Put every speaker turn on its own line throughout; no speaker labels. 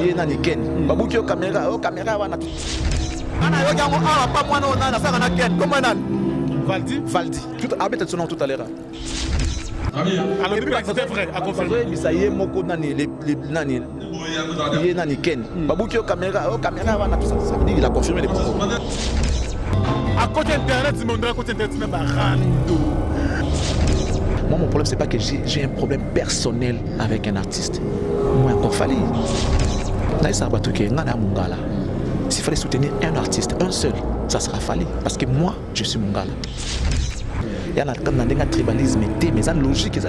ye nani Ken babuki yo caméra wana ana yo gango awa pa mwana ona na saka na Ken comment nani Valdi tout abeta son nom tout à l'heure
alors c'était vrai à confirmer
bisa ye moko nani nani ye nani Ken babuki yo caméra wana tout ça veut dire il a confirmé les propos
à côté internet c'est mon côté internet même
moi mon problème c'est pas que j'ai un problème personnel avec un artiste moi encore fallait s'il fallait soutenir un artiste un seul ça sera fallu parce que moi je suis Mongala. Il y a un tribalisme, mais c'est logique que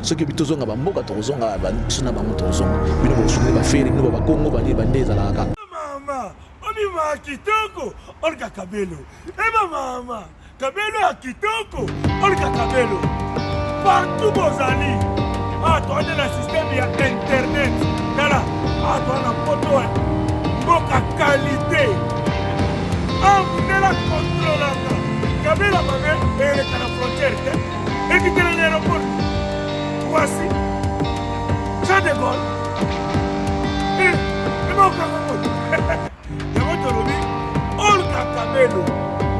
ceux qui habitent aux Mboka, Torozonga, Suna Bamotozong, ils ne vont pas faire, ils ne vont pas Congo, ils vont pas faire.
Maman, on y va à Kitoko, Olga Kabelo. Et maman, Kabelo à Kitoko, Olga Kabelo. Partout vos amis. Ah, toi, on a le système, il y a Internet. Là, ah, toi, on a photo, Mboka qualité. Ah, vous êtes la contrôle. Kabila mame et la frontière et qui est l'aéroport. Voici Jean de Gaulle. Et mon camarade. Il y a votre lobby. Olga Kabelo.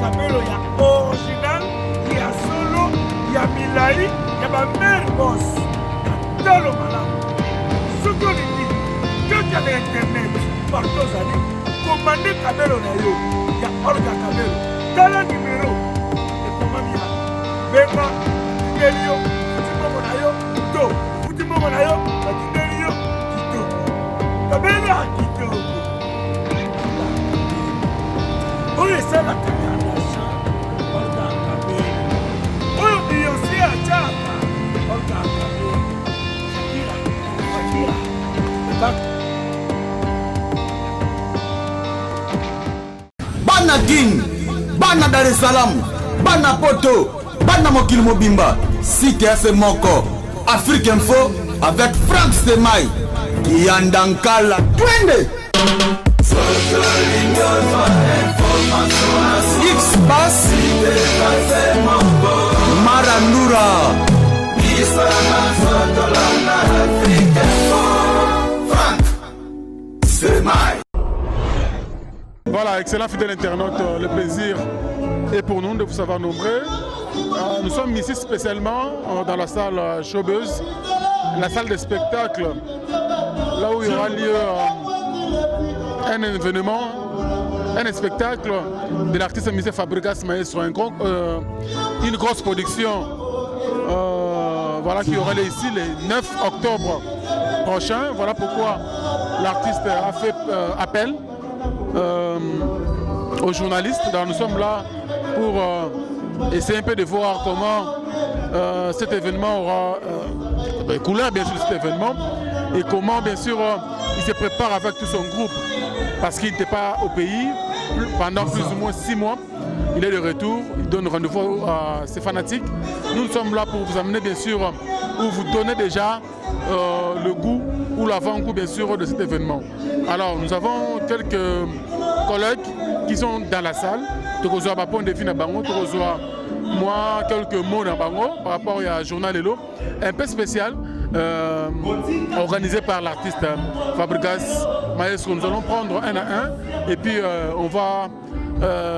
Kabelo, il y a original, il y a solo, il y a Milaï, il y a ma mère boss. Il y a Talo Malam. Ce qu'on dit, quand il y a l'internet, partout aux années, commandez Kabelo Nayo. Il y a Olga Kabelo. Dans le numéro. Bema, Delio, Futimo Monayo, To, Futimo Monayo, Delio, Kito. Kabela, Kito. On est ça la caméra, Olga Kabela. On est aussi à Tchaka, Olga Kabela. Shakira.
Bana Guine, Bana Dar es Salaam, Bana Poto. Bana Mokil Mobimba, site FM Moko, Afrique Info, avec Frank Stemai, Yandankala, Twende! X-Bass, Marandura, Frank Stemai.
Voilà, excellent fidèle internaute, le plaisir est pour nous de vous savoir nombreux. Nous sommes ici spécialement dans la salle Showbuzz, la salle de spectacle, là où il y aura lieu un événement, un spectacle de l'artiste M. Fabregas Maestro, une grosse production voilà, qui aura lieu ici le 9 octobre prochain. Voilà pourquoi l'artiste a fait appel aux journalistes. Donc, nous sommes là pour essayer un peu de voir comment cet événement aura couleur bien sûr cet événement et comment bien sûr il se prépare avec tout son groupe parce qu'il n'était pas au pays pendant plus ou moins 6 mois. Il est de retour, il donne rendez-vous à ses fanatiques. Nous sommes là pour vous amener bien sûr ou vous donner déjà le goût ou l'avant-goût bien sûr de cet événement. Alors nous avons quelques collègues qui sont dans la salle. Moi, quelques mots dans Bango par rapport à Journal Lelo, un peu spécial, organisé par l'artiste Fabregas Maestro. Nous allons prendre un à un et puis on va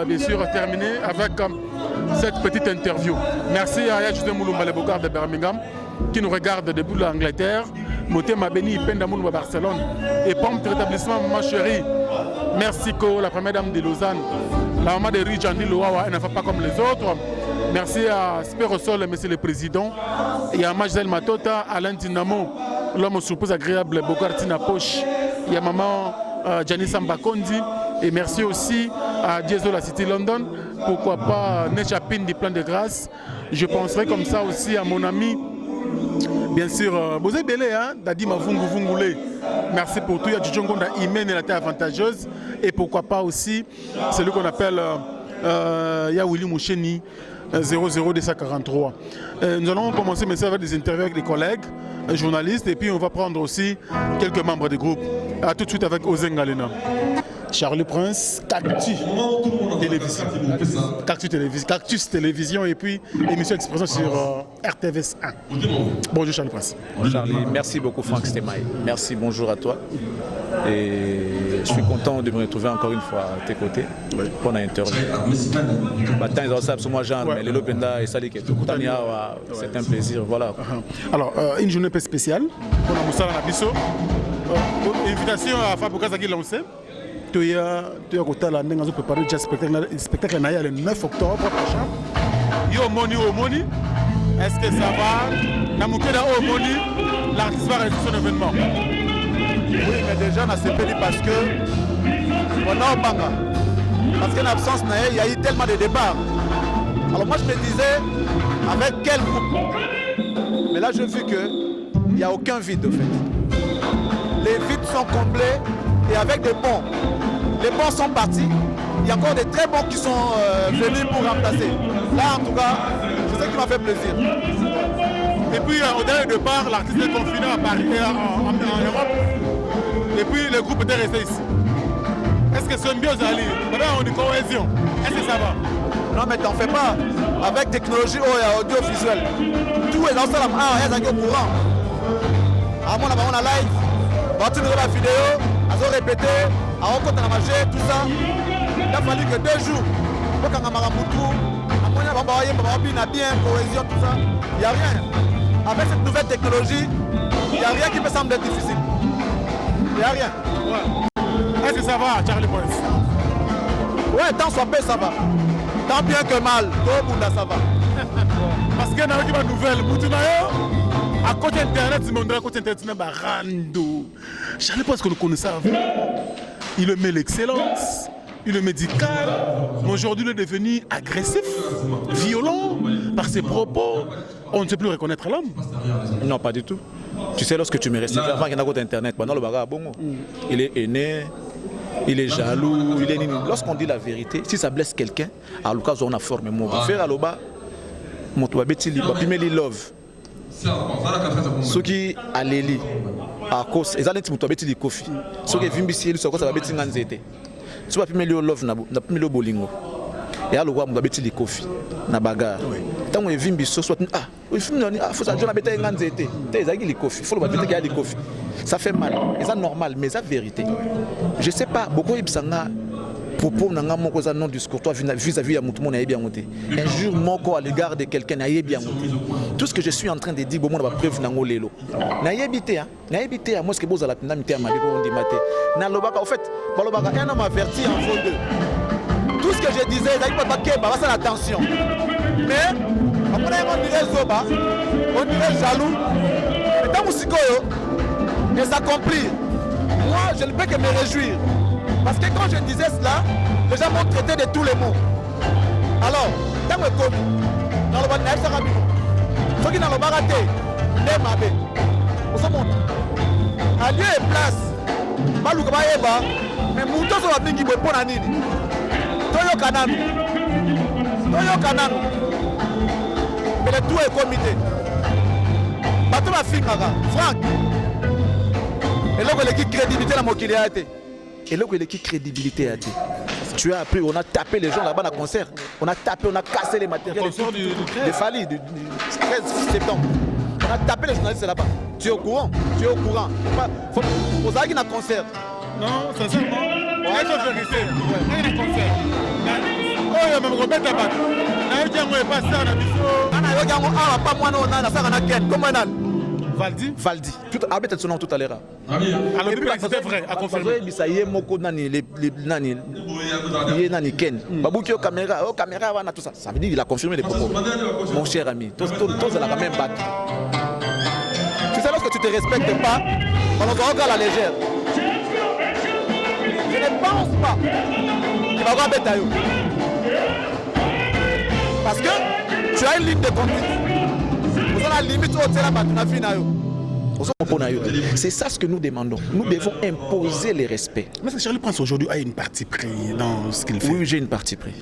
bien sûr terminer avec cette petite interview. Merci à Yajouté Mouloumba le Bocard de Birmingham qui nous regarde depuis l'Angleterre. Moté Mabeni Pendamouloum à Barcelone et Pompe rétablissement ma chérie. Merci Co, la première dame de Lausanne. La maman de Rijani Loawa, elle ne fait pas comme les autres. Merci à Spérosol, monsieur le président. Et à Majzel Matota, Alain Dinamo, l'homme surprise agréable, Bogartina Poche. Il y a maman Janice Sambakondi. Et merci aussi à Diesel la City London. Pourquoi pas Nechapin du plan de grâce. Je penserai comme ça aussi à mon ami. Bien sûr, vous êtes belé, hein, Dadima Vungulé. Merci pour tout. Il y a du Djongo Imen et la terre avantageuse. Et pourquoi pas aussi celui qu'on appelle Willy Moucheni 00243. Nous allons commencer maintenant avec des interviews avec des collègues, journalistes, et puis on va prendre aussi quelques membres du groupe. A tout de suite avec Ozen Galena. Charlie Prince, Cactus Télévision. Cactus Télévision et puis émission Expression sur RTVS 1. Bonjour Charlie Prince.
Bonjour Charlie, merci beaucoup Frank Stemai. Merci, bonjour à toi. Et je suis content de me retrouver encore une fois à tes côtés pour l'interview. C'est un plaisir. Voilà.
Alors, une journée un peu spéciale pour la Moussala Nabiso. Invitation à Fabio Kazaki lancée. Tu as préparé le spectacle le 9 octobre prochain. Yo Moni. Est-ce que ça va? Namukeda Moni, l'artiste va réaliser son événement.
Oui, mais déjà, on a CPD parce que on a Obanga. Parce qu'en absence, il y a eu tellement de départs. Alors moi, je me disais, avec quel groupe? Mais là, je vu qu'il n'y a aucun vide, en fait. Les vides sont comblés et avec des bons. Les bons sont partis. Il y a encore des très bons qui sont venus pour remplacer. Là, en tout cas, c'est ça qui m'a fait plaisir.
Et puis, au dernier départ, l'artiste est confiné à Paris et en Europe. Et puis, le groupe était resté ici. Est-ce que c'est une biosali? Maintenant, on dit cohésion. Est-ce que ça va?
Non, mais t'en fais pas. Avec technologie audiovisuelle, tout est dans ça. Il y a au courant. À mon avis, on a live. On va tourner la vidéo. On va répéter. On va manger, tout ça. Il a fallu que 2 jours. Pour qu'on ait bien, cohésion, tout ça. Il n'y a rien. Avec cette nouvelle technologie, il n'y a rien qui me semble être difficile. Il n'y a rien.
Ouais. Est-ce que ça va, Charlie Prince?
Ouais, tant soit peu, ça va. Tant bien que mal, tout le monde, ça va.
Parce qu'il y a une nouvelle. À côté Internet, il y a côté Internet, il y a Rando. Charlie Prince, qu'on le connaissait avant. Il met l'excellence. Il est médical, mais aujourd'hui il est devenu agressif, violent, par ses propos. On ne sait plus reconnaître l'homme.
Non, pas du tout. Tu sais, lorsque tu me restes avant qu'il y ait un Internet, pendant le bagarre, bon, il est aîné, il est jaloux, il est nini. Lorsqu'on dit la vérité, si ça blesse quelqu'un, à l'occasion on a formé mon faire à l'oba, mon toit betili, pimeli love. Ce qui a l'éli, à cause, ils allaient dire mon toit betili kofi. Ce qui est vimbisi, il se cause à betili nganzete. Tu vas plus mettre love na plus le bolingo et alors on va mettre les coffee na bagarre tant on vient biso soit il faut ça na beta nganzete t'es les coffee faut le mettre qu'il y a des coffee ça fait mal et ça normal mais ça vérité je sais pas beaucoup ibsanga propos nanga moko za non discours toi vis-à-vis ya mutu mona bien monter un jour moko à l'égard de quelqu'un na bien monter tout ce que je suis en train de dire bon na preuve nango lelo na yebité moi ce que boza la pina mité ya maliko on dit maté na lobaka au fait balobaka un homme averti en vaut deux. Tout ce que je disais il pas que bah ça attention mais on dirait zoba on dirait jaloux mais dans musikoyo et s'accomplir moi je ne peux que me réjouir. Parce que quand je disais cela, les gens m'ont traité de tous les mots. Alors, dans le commis, dans le banal, ça va bien. Ceux qui n'ont pas raté, les mabés. Nous sommes à lieu et place. Malou Kabaeba, mais Mouton va venir pour pour Nanini. Toyo Kananu. Mais le tout est comité. Bateau ma fille, Franck. Et là, il y a crédibilité dans mon créativité. Et là où il y a crédibilité à dire. Tu as appris, on a tapé les gens là-bas dans le concert. On a tapé, on a cassé les matériels. Le concert du Fali, du 13 septembre. On a tapé les journalistes là-bas. Tu es au courant? Faut poser un concert.
Non, sincèrement. Il y a un concert. Il y a un concert. Oh, il y a même Robert Tabat. Il y a un passé en abisso.
Pas moi, non, comment on a
Valdi.
Tout arbitre son nom tout à l'heure.
Alors c'était vrai à confirmer.
Ça y est moko nani les nani. Il nani ken. Babuki au caméra wana tout ça. Ça veut dire il a confirmé les propos. Mon cher ami, tous à la même batte. Tu sais lorsque tu te respectes pas, on te regarde à la légère. Je ne pense pas qu'il va avoir bêta. Parce que tu as une ligne de conduite. C'est ça ce que nous demandons. Nous devons imposer les respects.
Mais est-ce que Charlie Prince aujourd'hui a une partie pris dans ce qu'il fait?
Oui, j'ai une partie pris.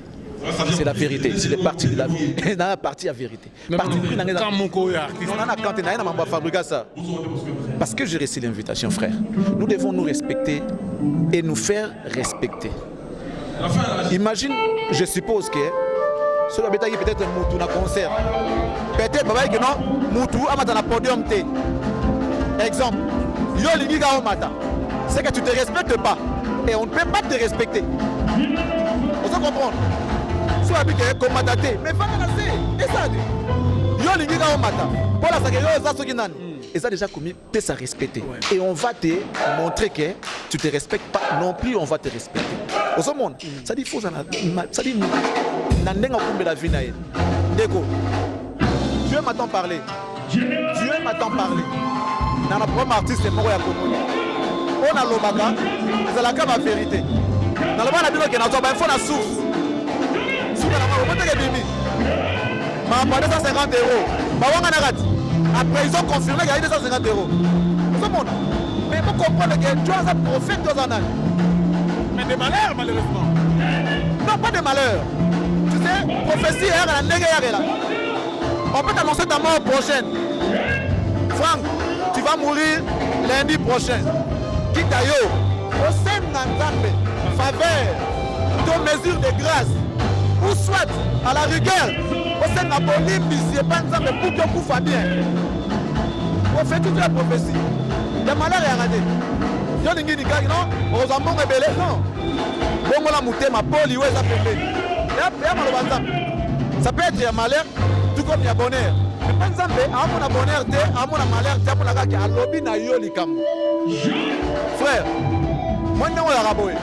C'est la vérité. C'est la partie de la vérité. Dans la partie à vérité. Partie pris dans la parce que j'ai reçu l'invitation, frère. Nous devons nous respecter et nous faire respecter. Imagine, je suppose que ce qui est peut-être un moutou dans concert. Peut-être que non, moutou a un podium. Exemple, yo lingi ga mata. c'est que tu ne te respectes pas. Et on ne peut pas te respecter. Vous comprenez? Soit avec un commandaté, mais pas dans et ça dit. Yo lingi ka mata. Pour la saké yo ça ce qui nan. Et ça déjà commis, tu ça respecter. Et on va te montrer que tu te respectes pas non plus, on va te respecter. Au ce monde, ça dit faut ça dit nandenga kumbe la vie na ye. Deko. Dieu m'attend parler. Dieu m'attend parler. Dans la première artiste c'est Moro ya Congo. On a l'obaka, c'est la cave à vérité. Dans le monde la bino que na zo ba faut la source. Source na ma bote ke bimi. Ma pas 250 €. Ba wanga na gati. Après ils ont confirmé qu'il y a 250 €. Tout le monde. Mais vous comprenez que tu as un prophète dans un an.
Mais des malheurs malheureusement.
Non, pas de malheurs. Tu sais, prophétie est la négaire là. On peut t'annoncer ta mort prochaine. Franck, tu vas mourir lundi prochain. Kitayo, au sein d'Anzambe, faveur, ton mesure de grâce, ou soit à la rigueur, au sein de la Bolivie, c'est pas Nzambe pour que vous fassiez bien. On fait toute la prophétie. Il y a malheur et arrêté. Il y a des gens qui non, aux ambons rebellés, non. Bon, on a mouté ma poli, ouais, ça fait ça peut être un malheur, tout comme il y a bonheur. Mais pas Nzambe, à mon bonheur, à mon malheur, à mon agaki, à l'obi na yoli kam. Frère, moi, non, on a raboué.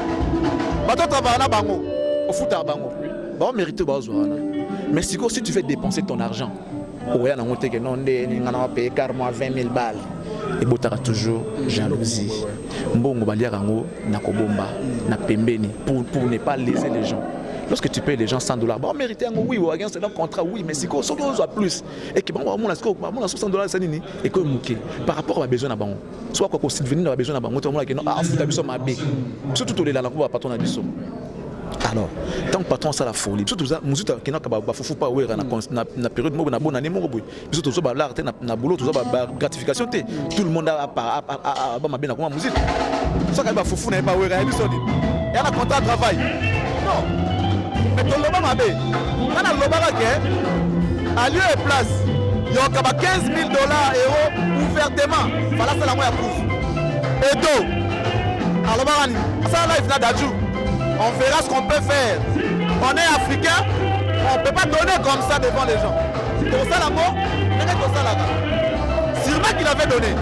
Bateau travaille à Bango, au foot à Bango. Bon, mérite au Bazoana. Mais si tu veux dépenser ton argent, ouais, on a monté que non, on a payé carrément 20 000 balles. Et botara toujours jalousie. Mbongo baliarango na kobomba na pembeni pour ne pas léser les gens. Lorsque tu payes les gens 100 $, bon, mériter oui, ou c'est un contrat, oui, mais si on a plus, et que bon, on a 60 $, c'est nini, et que mouké, par rapport à besoin à bango, soit quoi qu'on s'il venir à besoin à bango, on a dit non, ah, faut t'abuser ma bé, surtout les langues, on va pas ton abuser. Alors, tant que patron ça la folie, surtout ça, nous qui n'a pas faut pas ouvrir na période mo na bonne année mo boy, surtout ça ba l'art na boulot, tout ça ba gratification té, tout le monde a ba ma bien na musique. Ça ka ba foufou na pas ouvrir na biso dit. Et on a contrat de travail. Non. Mais ton loba ma bé. On a loba que à lieu et place, il y a 15 000 $, euros ouvertement. Voilà c'est la moya pousse. Et do. Alors barani, ça live na dajou. On verra ce qu'on peut faire. On est africain, on ne peut pas donner comme ça devant les gens. Pour ça, l'amour, sûrement qu'il avait donné.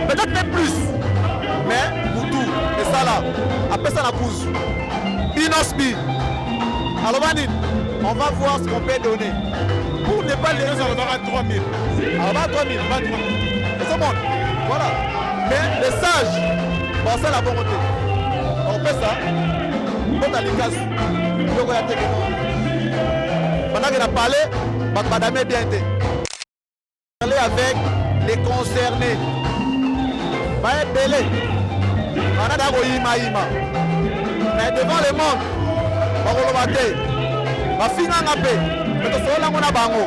Peut-être même plus. Mais, Moutou, et ça là, après ça, la pousse. Inospi. Alors, on va voir ce qu'on peut donner. Pour ne pas les gens, on va à 3 000. On va à 3 000, on va à 3 000. C'est bon. Voilà. Mais les sages, bon, c'est la volonté. On fait ça. Pendant qu'il a parlé, madame est bien été. Parler avec les concernés. Va être belé. On a d'abord Ima. Mais devant le monde, on va le battre. On va finir en paix. Mais on va faire un bango.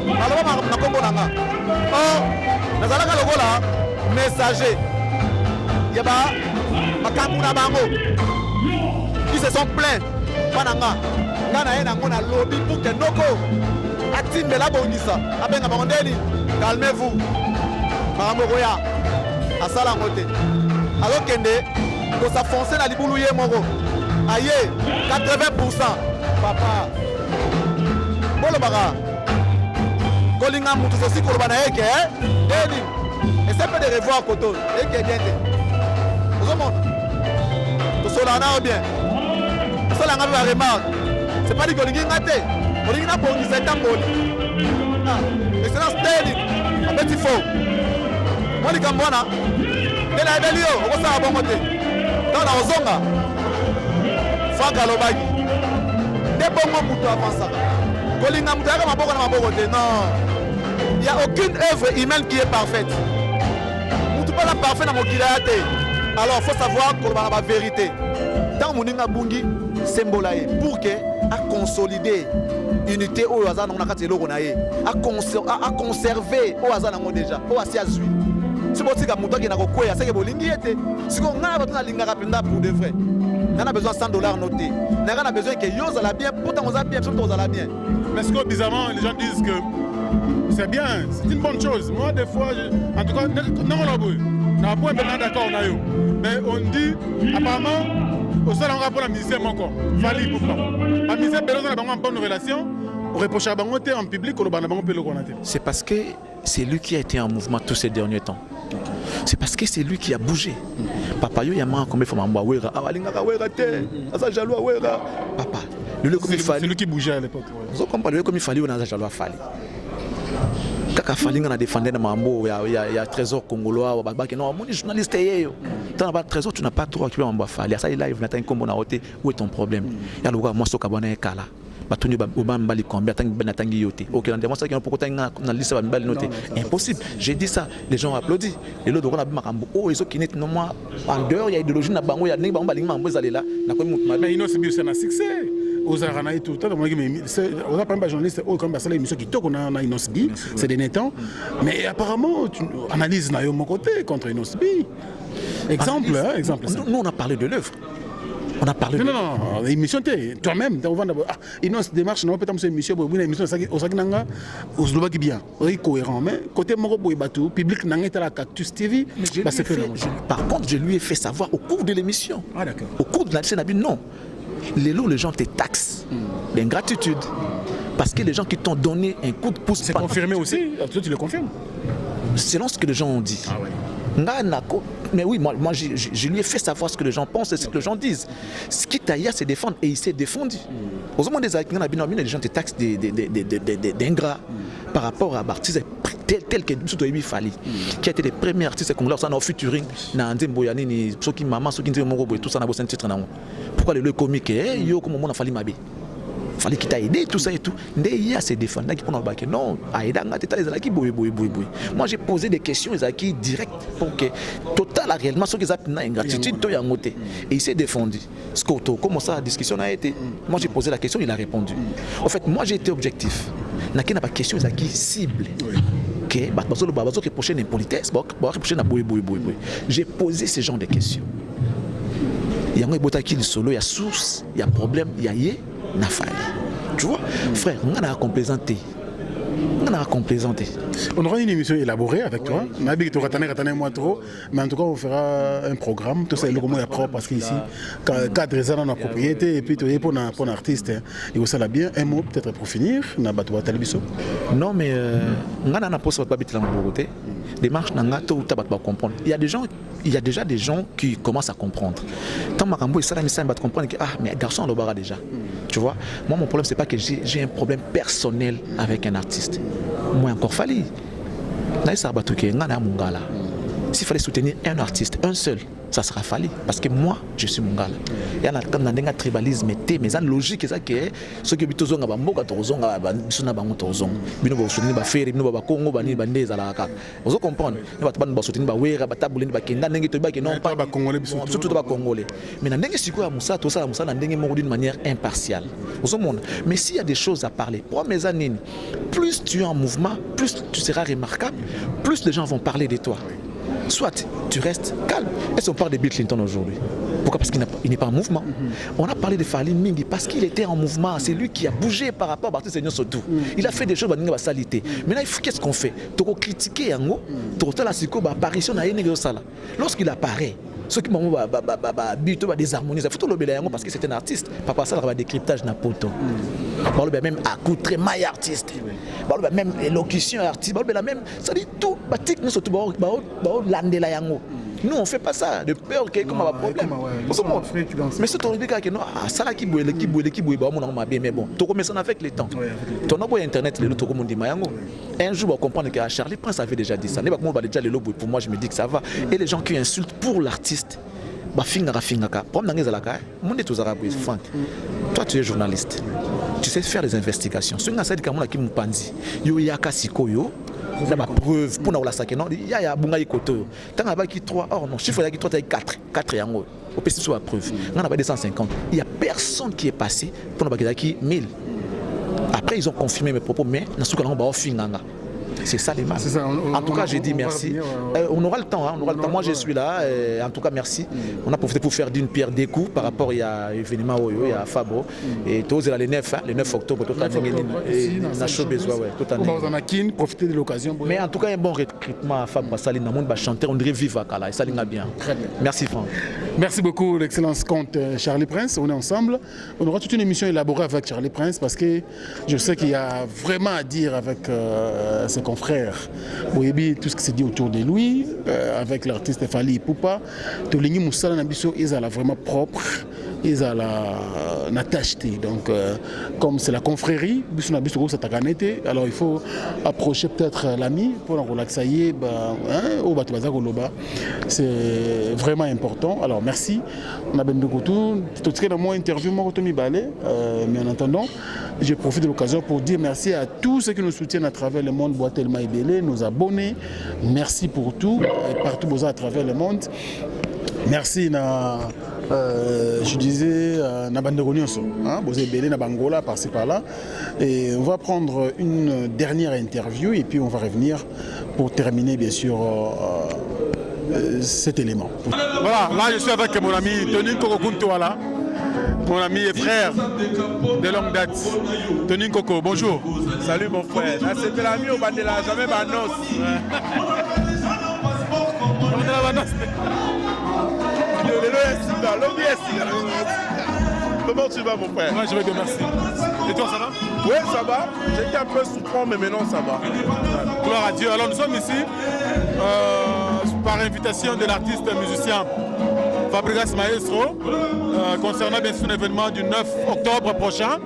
On va faire un bango. Oh, nous allons faire le messager. Il y a un bango. Ils se sont plaints. Pananga. Nana lobby pour que Noko. Atim de la bonisa. Abenga bandeli. Calmez-vous. Maramoroya. Asala ngote. Alors kende. Pour s'affoncer la liboulou yé moro. Aïe. 80%. Papa. Bolo baga. Kolinga moutou aussi kolobana eke. Deni. Et c'est pas de revoir koto. Eke bien. Vous monde. Tout cela n'a bien. Ça la remarque. C'est pas dit qu'on est gâté. On est gâté pour une certaine bonne. Et c'est un stade. En fait, il faut. Moi, les Cambouana, mais la Belio, on va à bon côté. Dans la Ozonga, Franck Alobagi. Des bons mots pour avant ça. Kolinga Moutaka m'a beaucoup à bon côté. Non. Il n'y a aucune œuvre humaine qui est parfaite. Moutou pas la parfaite dans mon kilaate. Alors, il faut savoir qu'on va la vérité. Dans mon bungi symbolae pour que à consolider unité au hasard on a quatre logo naé à conserver au hasard nango déjà au asiazui c'est bon tika muto qui na kokwea c'est que bolingi était si on a besoin linga rapenda pour de vrai on a besoin 100 $ notés on a besoin que yo ça la bien pourtant on a bien surtout on a bien
mais ce que bizarrement les gens disent que c'est bien c'est une bonne chose moi des fois en tout cas non on l'a na point maintenant d'accord on a eu. Mais on dit apparemment au seul endroit pour la musicien encore. Fali pourquoi? La musicien besoin d'avoir une bonne relation. On reproche à Bangote en public ou le Banabang peut le connaître.
C'est parce que c'est lui qui a été en mouvement tous ces derniers temps. C'est parce que c'est lui qui a bougé. Papa yo yama combien de fois mamba wera awalinga ka wera te asa jaloux wera papa
c'est lui qui bougeait à l'époque.
Vous comprenez comme il fallait on a jaloux fallait. Kaka falinga na défendre na mambo il y a trésor congolais ba que non mon journaliste yeyo. Tant ba trésor tu n'as pas trop occupé mamba fallait ça il live na tan kombo na hoté où est ton problème? Ya loka moi soka bana kala. Batuni Obama Bali combien tant Benatangi yoté. Ok, on demande ça qui est pourquoi t'as na liste va Bali noté. Impossible. J'ai dit ça, les gens applaudissent. Et l'autre on a makambo. Oh, ils ont qui n'est non moi en dehors il y a idéologie na bango, il y a ni bango balinga mambo zali là. Na quoi
mais il c'est bien c'est un succès. Aux Arana et tout. On a pas un journaliste oh comme ça l'émission qui toque on a Inosbi, c'est des netons. Mais apparemment tu analyses na yo mon côté contre Inosbi. Exemple, exemple.
Nous on a parlé de l'œuvre. On a parlé.
Non, l'émission, toi-même, on va d'abord. Il y a une démarche, on peut être une émission, une émission, au Sakinanga, au Slovaquie bien, cohérent. Mais côté Moro Boybatou, public n'a pas la Cactus TV.
Par contre, je lui ai fait savoir au cours de l'émission.
Ah, d'accord.
Au cours de la scène, non. Les gens te taxent d'ingratitude. Parce que les gens qui t'ont donné un coup de pouce.
C'est confirmé aussi. Toi, tu le confirmes.
Selon ce que les gens ont dit.
Ah ouais.
Mais oui, moi je lui ai fait savoir ce que les gens pensent et ce que les gens disent. Ce qui t'a à se défendre et il s'est défendu. Aux moments des acquis, les gens te taxent d'ingrats par rapport à l'artiste tel que Moussoutoyebi Fali, qui a été le premier artiste congolais, ça n'a featuring, n'a Ndem Boyani, ni Soki Maman, Soki Ndem Morobo et tout ça n'a pas un titre. Pourquoi le comique yo comme on a fallu Mabé? Fallait qu'il t'a aidé, tout ça et tout. Il y a ces défendants qui prennent le non, moi j'ai posé des questions qui directes pour que total réellement ce qu'ils appellent ingratitude et il s'est défendu. Comment ça la discussion a été? Moi j'ai posé la question, il a répondu. En fait, moi j'ai été objectif. Il n'y a pas de question qui cible. J'ai posé ce genre de questions. Il y a un solo, il y a source, il y a problème, il y a Nafali. Tu vois, frère, on a complaisanté.
On aura une émission élaborée avec toi. Mais en tout cas, on fera un programme. Tout ça est le propre parce qu'ici, cadre ça dans la propriété et puis pour un artiste. Et ça l'a bien. Un mot peut-être pour finir.
Non, mais on a pas de démarche comprendre. Il y a déjà des gens qui commencent à comprendre. Tant Marambo et Salam va comprendre que mais garçon on le barra déjà. Tu vois, moi mon problème c'est pas que j'ai un problème personnel avec un artiste. Moi encore fallu. S'il fallait soutenir un artiste, un seul, ça sera fallu. Parce que moi, je suis mon gars. Il y a un tribalisme, mais c'est logique. C'est que ceux qui habitent aux Angabamoka, aux Angabango, vous comprenez? D'une manière impartiale. Mais s'il y a des choses à parler, plus tu es en mouvement, plus tu seras remarquable, plus les gens vont parler de toi. Soit tu restes calme. Est-ce qu'on parle de Bill Clinton aujourd'hui? Pourquoi? Parce qu'il n'est pas en mouvement. On a parlé de Fali Mingi parce qu'il était en mouvement. C'est lui qui a bougé par rapport à Barthé Seigneur Sotou. Il a fait des choses qui salité. Maintenant, qu'est-ce qu'on fait? Tu as critiqué Yango, tu as apparition à Yenege Sala. Lorsqu'il apparaît, ceux qui m'ont désharmonisé, il faut le Yango parce que c'est un artiste. Papa ça va décryptage na poto. Même accoutrement artiste. Même élocution artiste. Même ça dit tout. Batik nous surtout landela Yango. Nous on fait pas ça de peur qu'il y ait comme un problème. Mais c'est ton idée que non, ça là qui boue, mais bon, tu commences avec le temps. Ton abonné internet, le tout monde dit Mayango. Un jour on va comprendre que Charlie Prince avait déjà dit ça. Déjà le lobo pour moi je me dis que ça va. Et les gens qui insultent pour l'artiste, bah fingaka. Problème dans les alaka, monde tous arabes Franck. Toi tu es journaliste. Tu sais faire des investigations. Ce que dit qui me pandi. Yo yaka sikoyo. Il y a ma preuve pour nous la saquer non il y a bunga ikoto tant avec 3 or non chiffre avec 3 avec 4 yango au PC sur la preuve on a pas 250 il y a personne qui est passé pour nous qui 1000 après ils ont confirmé mes propos mais na souka on ba finganga C'est ça les mal.
Ça,
en tout cas, j'ai dit merci. On aura le temps, hein, on aura le temps. Moi, je suis là. En tout cas, merci. On a profité pour faire d'une pierre deux coups par rapport à l'événement Oyo, il y a Fabro. Et tous le 9, le 9 octobre, tout à
fait. Profiter de l'occasion.
Mais en tout cas, un bon recrutement à Fabro Saline, dans le monde chanteur, on dirait vive à Kala. Et ça l'est bien.
Très bien.
Merci Franck.
Merci beaucoup, l'excellence comte Charlie Prince. On est ensemble. On aura toute une émission élaborée avec Charlie Prince parce que je sais qu'il y a vraiment à dire avec ses confrères. Oui, tout ce qui s'est dit autour de lui, avec l'artiste Fali Ipupa. Tolingi Moussala Nabiso, ils sont vraiment propre. Ils ont la tâcheté. Donc, comme c'est la confrérie, alors il faut approcher peut-être l'ami pour en relaxer. C'est vraiment important. Alors, merci. On a bien beaucoup tout. Tout dans mon interview, mais en attendant, je profite de l'occasion pour dire merci à tous ceux qui nous soutiennent à travers le monde, Boitelma et Bélé, nos abonnés. Merci pour tout, partout à travers le monde. Merci je disais Nabandero Nyonso, Bosé Belé, Nabangola, par-ci par-là. Et on va prendre une dernière interview et puis on va revenir pour terminer bien sûr cet élément. Voilà, là je suis avec mon ami Tony Kokokuntouala, mon ami et frère de longue date. Tony Koko, bonjour.
Salut mon frère. Là c'était l'ami au Bandela, jamais Banos. Comment tu vas mon frère?
Moi je vais te remercier. Et toi ça va?
Oui ça va. J'étais un peu souffrant mais maintenant ça va.
Gloire à Dieu. Alors nous sommes ici par invitation de l'artiste musicien Fabregas Maestro concernant bien sûr un événement du 9 octobre prochain.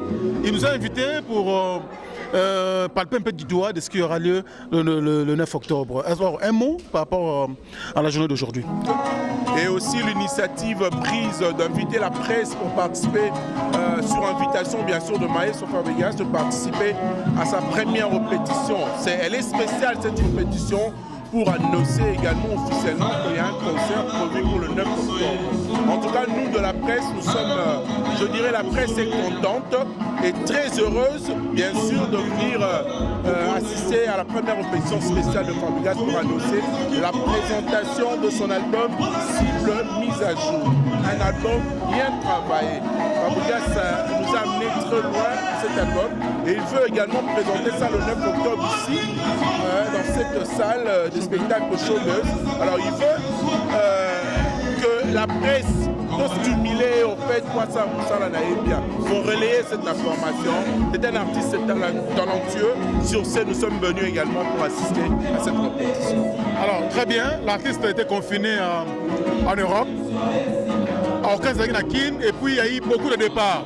Il nous a invités pour palper un peu du doigt de ce qui aura lieu le 9 octobre. Alors, un mot par rapport à la journée d'aujourd'hui.
Et aussi l'initiative prise d'inviter la presse pour participer sur invitation bien sûr de Maestro Fabregas de participer à sa première répétition. Elle est spéciale cette répétition pour annoncer également officiellement qu'il y a un concert prévu pour le 9 octobre. En tout cas, nous de la presse, nous sommes, je dirais, la presse est contente et très heureuse, bien sûr, de venir assister à la première répétition spéciale de Fabregas pour annoncer la présentation de son album Cible mise à jour. Un album bien travaillé. Fabregas nous a amené très loin cet album et il veut également présenter ça le 9 octobre ici, dans cette salle de spectacle showbiz. Alors il veut que la presse stimuler au fait quoi ça bien pour relayer cette information. C'est un artiste talentueux. Sur ce, nous sommes venus également pour assister à cette répétition.
Alors très bien, l'artiste a été confiné en Europe, à Okazakin, et puis il y a eu beaucoup de départs.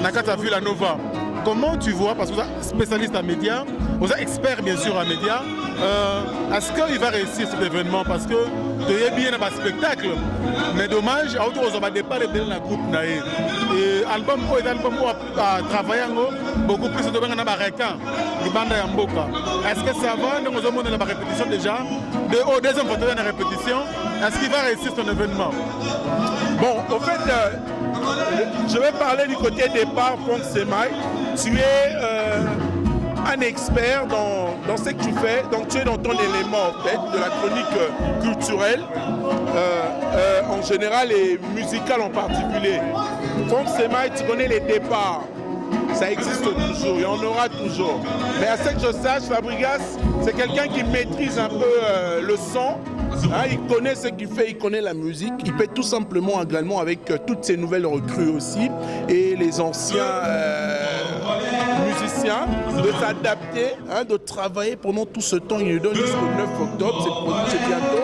Nakata Villanova. Comment tu vois, parce que vous êtes spécialiste en médias, vous êtes expert bien sûr en médias, est-ce qu'il va réussir cet événement? Parce que tu es bien dans un spectacle, mais dommage, à autour de départ de la groupe Naé. Et album a travaillé beaucoup plus de dans Marécain, de bande à Mboka. Est-ce que ça va? Nous avons la répétition déjà, au deuxième photo de la répétition, est-ce qu'il va réussir son événement?
Bon, au fait, je vais parler du côté départ, Franck Semaï. Tu es un expert dans ce que tu fais, donc tu es dans ton élément en fait, de la chronique culturelle en général et musicale en particulier. Franck Semaï, tu connais les départs, ça existe toujours, il y en aura toujours. Mais à ce que je sache, Fabregas, c'est quelqu'un qui maîtrise un peu le son. Il connaît ce qu'il fait, il connaît la musique. Il peut tout simplement également avec toutes ces nouvelles recrues aussi et les anciens musiciens de s'adapter, de travailler pendant tout ce temps. Il nous donne jusqu'au 9 octobre, c'est bientôt.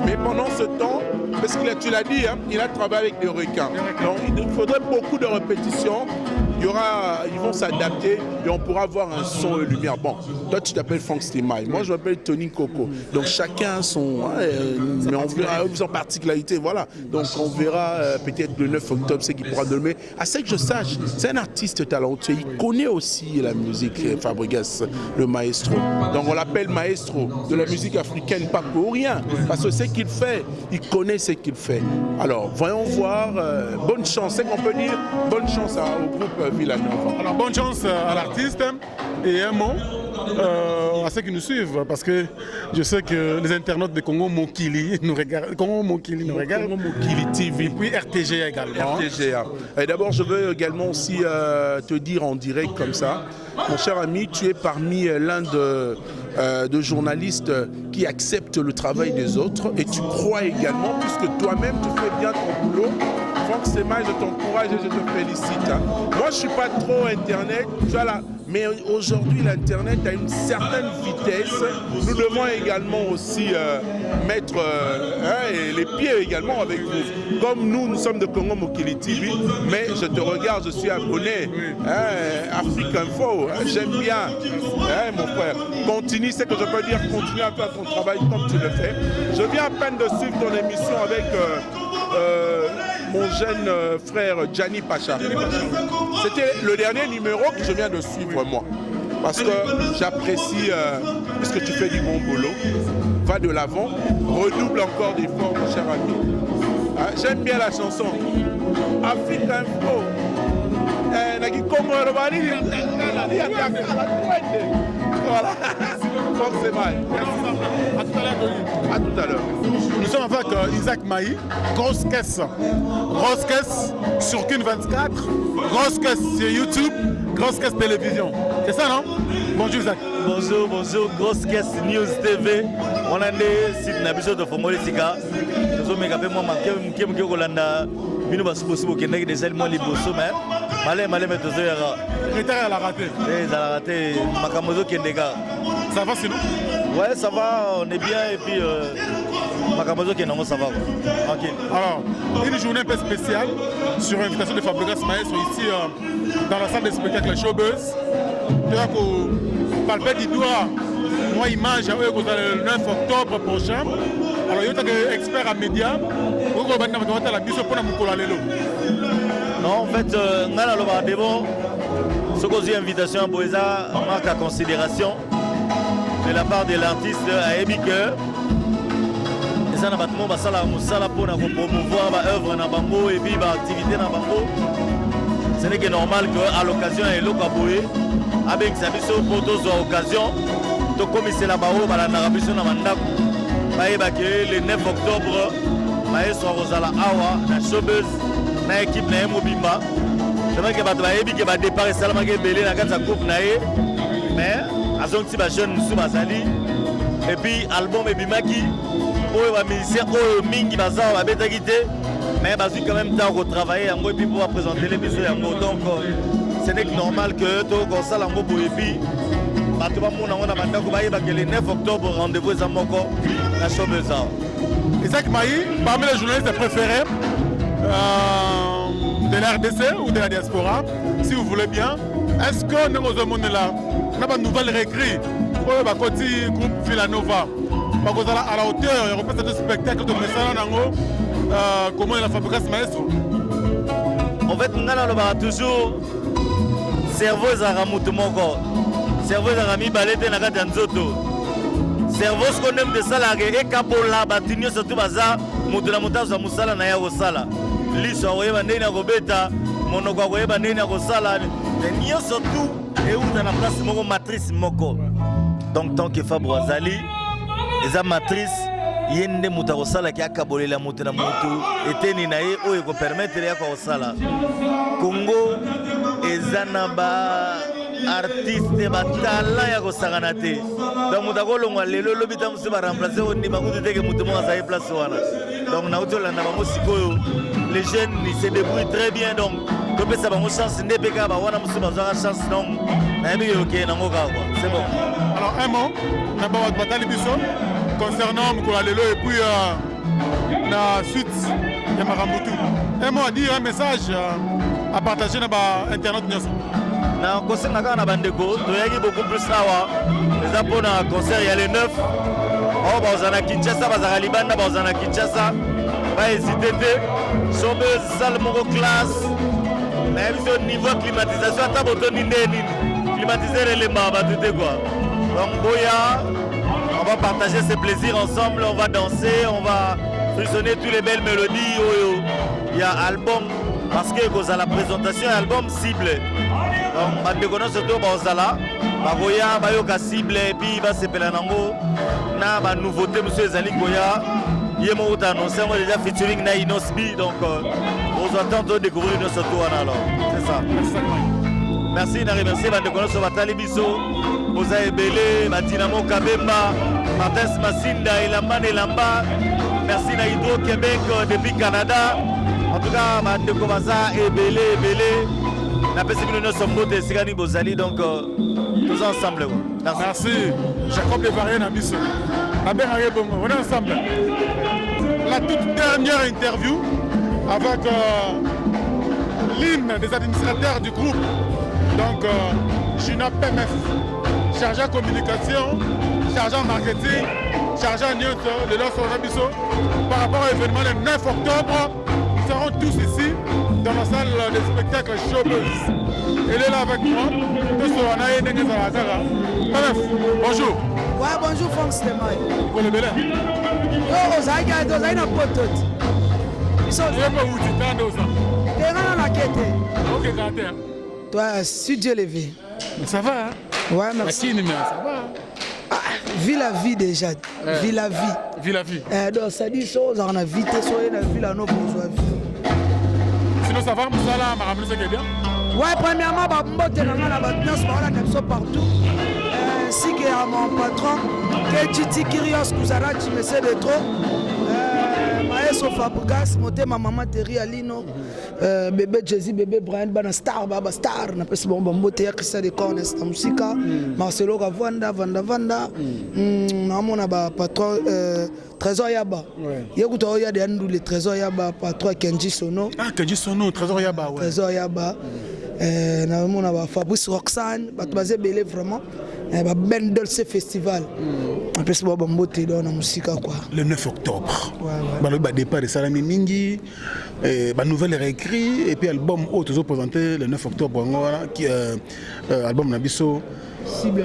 Mais pendant ce temps, parce que tu l'as dit, il a travaillé avec des requins. Donc il faudrait beaucoup de répétitions. Ils vont s'adapter et on pourra avoir un son et lumière. Bon, toi tu t'appelles Franck Semaï, moi je m'appelle Tony Koko. Donc chacun son, mais on verra en particularité, voilà. Donc on verra peut-être le 9 octobre ce qu'il pourra donner. À ce que je sache, c'est un artiste talentueux, il connaît aussi la musique, Fabregas, le maestro. Donc on l'appelle maestro de la musique africaine, pas pour rien, parce que ce qu'il fait, il connaît ce qu'il fait. Alors voyons voir, bonne chance, c'est qu'on peut dire, bonne chance au groupe Villanova.
Alors bonne chance à l'artiste et un mot à ceux qui nous suivent, parce que je sais que les internautes de Congo Mokili nous regardent. Congo Mokili TV. Et puis RTG également.
RTGA. Et d'abord, je veux également aussi te dire en direct comme ça, mon cher ami, tu es parmi l'un de journalistes qui acceptent le travail des autres et tu crois également, puisque toi-même tu fais bien ton boulot. Franck Semaï, je t'encourage et je te félicite. Hein. Moi, je ne suis pas trop Internet, mais aujourd'hui, l'Internet a une certaine vitesse. Nous devons également aussi mettre les pieds également avec vous. Comme nous sommes de Congo Mokili TV, mais je te regarde, je suis abonné. Afrique Info, j'aime bien. Mon frère, continue, c'est que je peux dire, continue à faire ton travail comme tu le fais. Je viens à peine de suivre ton émission avec mon jeune frère Gianni Pacha. C'était le dernier numéro que je viens de suivre moi. Parce que j'apprécie, puisque tu fais du bon boulot, va de l'avant, redouble encore d'efforts, mon cher ami. J'aime bien la chanson. Afrique Info. Voilà. À tout à l'heure.
Nous sommes avec Isaac Maï, grosse caisse sur Kin 24, grosse caisse sur YouTube, grosse caisse télévision. C'est ça, non? Bonjour Isaac.
Bonjour, grosse caisse News TV. On a des sites n'abusés de Fomolesika. Nous sommes megapé moi manqué Rolanda. Bino bas possible qu'il n'ait des éléments libres mais malé mais tous les
elle a raté.
Elle a raté. Makamozo qui est dégâts.
Ça va sinon?
Ouais, ça va, on est bien et puis Makamozo qui est non, ça va. Tranquille.
Alors, une journée un peu spéciale sur invitation de Fabregas Maestro ici dans la salle de spectacle Showbuzz. Tu vois qu'on parle du doigt, moi image le 9 octobre prochain. Alors, il y a des experts en médias.
Non, en fait, on a le débat. Ce qu'on dit invitation à Boisa marque à considération de la part de l'artiste à Ebike. Les gens ont basala musala pour promouvoir l'œuvre na bango et puis l'activité na bango. Ce n'est que normal qu'à l'occasion et l'ocaboué avec sa mission pour d'autres occasions, de commisser la barreau à la narration na mandaku. Le 9 octobre, Maestro Rosala Awa, na Showbuzz, na équipe na Mobimba. C'est vrai que Batobayebi va déparer Salamake Belé dans la coupe mais Azonti va jeune Moussou Bazali et puis album Ebimaki, où va musicien, où Mingi Bazar va bétaguité, mais Bazou quand même temps retravailler et puis pouvoir présenter les bisous donc ce n'est que normal que tout comme ça l'ango pour et puis le 9 octobre rendez-vous à Moko à Showbuzz.
Isaac Maï, parmi les journalistes préférés de la RDC ou de la diaspora, si vous voulez bien, est-ce que nous avons une nouvelle réécrit pour le groupe Villanova à la hauteur européenne de spectacle de Messala comment il a fabriqué ce maestro?
En fait, nous avons toujours cerveau Zaramout Moko, cerveau Zarami Balete Nagata Nzoto, cerveau ce qu'on aime de salarié et Kapola, Batinio surtout Baza, Moutuna Moutaza Moussala Naya Rosala. Liso oyeba ndeni ya kobeta monoko oyeba ndeni ya kosala mais surtout et où dans la place moko matrice moko donc tant que Fabro Azali eza matrice yende muta kosala ki akabolela mutu na mutu eteni na ye oyo ko permettre ya kosala Congo eza na ba artiste batala ya kosakana te donc muta kolongwa lelo lobita musu ba remplacer oni bakutu teke mutu mo azaye place wana donc na utola na bango sikoyo les jeunes ils se débrouillent très bien donc comme ça bango chance ndepeka ba wana musu bazaka chance donc na yebi yoke na ngoka quoi c'est bon.
Alors un mot na ba batali biso concernant Moukola Lelo et puis la suite de Marambutu. Un mot à dire, un message à partager dans l'internet.
Dans le concert, on a beaucoup plus là. Les Japon dans le concert, il y a les 9. Oh, on a Kinshasa, on a Libanda, on a Kinshasa. Pas hésiter. Showbuzz, salle moko classe. Mais au niveau climatisation, à table climatiser les membres, tout quoi. Donc, Boya, on va partager ce plaisir ensemble, on va danser, on va frissonner toutes les belles mélodies. Il y a album parce que cause à la présentation de l'album cible. Donc bandeko no surtout bazala bakoya bayoka cible et puis va sepela nango na ba nouveauté monsieur ezali koya yemo uta annoncé moi déjà featuring na Inosbi donc on attend de découvrir notre tour alors c'est ça. Merci na remercier bandeko no so batali biso Oza Ebele Batinamo Kabemba Martins Masinda Elamba merci na Hydro Québec depuis Canada. En tout cas, bandeko baza ebele. Na pesi bino no sombote Sigani Bozali donc tous ensemble.
Merci. Jacob Levarien na biso. Na ben bongo. On est ensemble. La toute dernière interview avec l'hymne des administrateurs du groupe. Donc Juna PMF, chargé en communication, chargé en marketing, chargé en news de l'Osso par rapport à l'événement le 9 octobre. Nous serons tous ici dans la salle de spectacle Showbiz. Elle est là avec moi. Bonjour.
Ouais, bonjour Franck Stemay.
Pour le Bélin.
Oh, ça y est, ça y est, pote. Ils sont la quête.
Ok, caractère.
Toi, si Dieu le veut.
Ça va, hein?
Ouais, merci.
Ça va.
Ah, vis la vie déjà. Vis la vie.
Vis la vie.
Donc, ça dit ça, on a vite, soyez la vie, là, nous, pour vie.
Sinon, ça va, Moussala, Maramou, c'est bien?
Ouais, premièrement, on a partout. Ainsi que mon patron, que Titi Kyrios Kouzara, tu me sais de trop. Maestro Fabregas, monté ma maman Terry Alino, bébé Jay-Z, bébé Brian, Bana Star, Baba Star, n'a pas si bon beauté, Christian de Cornes, la musique, Marcelo Vanda, on a patron Trésor Yaba. Il y a des andou le Trésor Yaba, patron Kenji Sono.
Ah, Kenji Sono, Trésor Yaba, ouais.
Trésor Yaba. On a Fabrice Roxane, basé belé vraiment. Ben Dolce Festival. En plus, bon beauté dans la musique quoi.
Le 9 octobre.
Ouais.
Le départ de Salami Mingi, nouvelle réécrit et puis album auto présenté le 9 octobre qui album Nabiso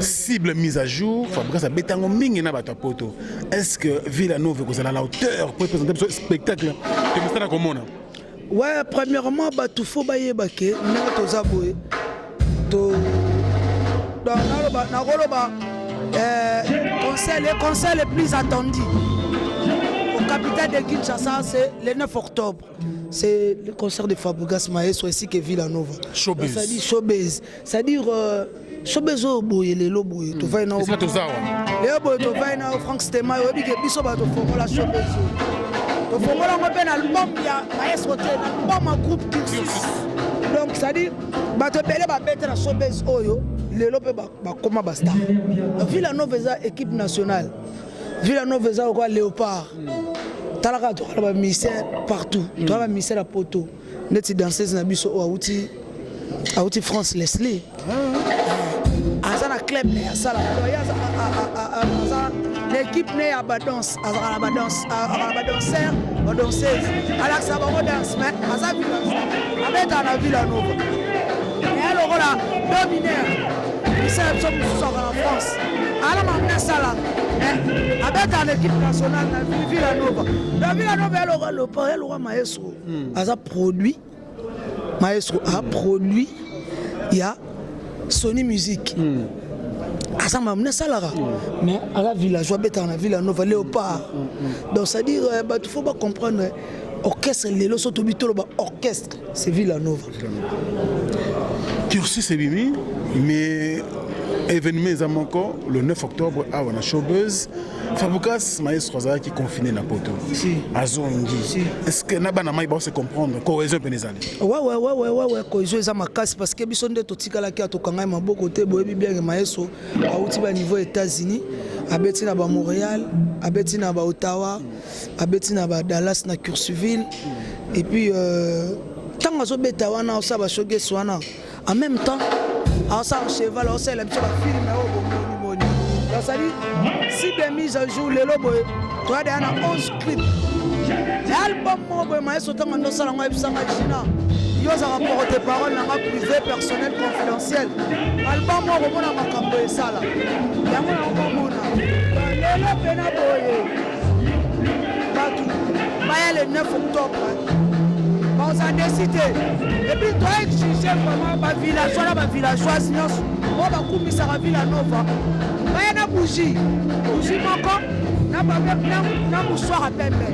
cible mise à jour. Fabrice a bétango mingi na batapoto. Est-ce que Villanova vous allez à la hauteur pour présenter ce spectacle de Mr. Komona?
Ouais, premièrement, tout faut bailler baké, nous tous aboué. Le concert le plus attendu au capital de Kinshasa, c'est le 9 octobre. C'est le concert de Fabregas Maestro ainsi que Villanova.
Showbiz.
Ça dit showbiz. C'est-à-dire showbiz au boye les loboye. Tu vas
C'est tout ça.
Les boye tu vas na Franck Stemay obi ke biso ba to fongola showbiz. To fongola ngo ben album ya Maestro te album en groupe Kirsus. Donc ça dit ba to belé ba bête na showbiz oyo. Les lopes comme basta. Villanova est équipe nationale. Villanova est quoi Léopard. Talaka tu as un ministère partout. Tu as un ministère à Poto. Net danseuse na biso outi France Leslie. Azana club ne sala. L'équipe ne a pas danse, a pas danseur, a danseuse. Alors ça va danser mais asa Villanova. Avec la Villanova. Et alors là dominé. C'est en France. Alors, on a ça là. Avec l'équipe nationale, Villanova. Dans Villanova, le roi Maestro a produit. Maestro a produit. Il y a Sony Music. Ça m'a amené ça là. Mais à la villageois, à la Villanova, Léopard. Donc, ça dit, il faut pas comprendre. Orchestre, les lots sont orchestre, c'est Villanova.
Cursus c'est Bimi, mais événement le 9 octobre à Wana Showbiz. Fabregas Maestro qui confiné na poto.
Si.
Azongi. Si. Est-ce que nabana mai ba se comprendre cohésion penezali?
Ouais, cohésion ça ma casse parce que biso ndeto tikala ki atokanga maboko te boyebi bien Maestro a outi ba niveau États-Unis, abeti na ba Montréal, abeti na ba Ottawa, abeti na ba Dallas na Cursiville et puis tant azo beta wana ça ba shoge swana. En même temps, on s'en cheval, on s'est le petit film, donc ça dit, si bien mise à jour, les lobos, tu as des 11 clips. L'album, moi, Maestro, tant que nous sommes en China, il y a un rapport de paroles, un privé, personnel, confidentiel. L'album, moi, on a ma campagne, ça là. Il y a un le 9 octobre. on s'en décide. Et puis toi, exiger vraiment ma villageois, ma villageoise, on va couper ça à Villanova. Il y a une bougie moko, na moussoir à pembe.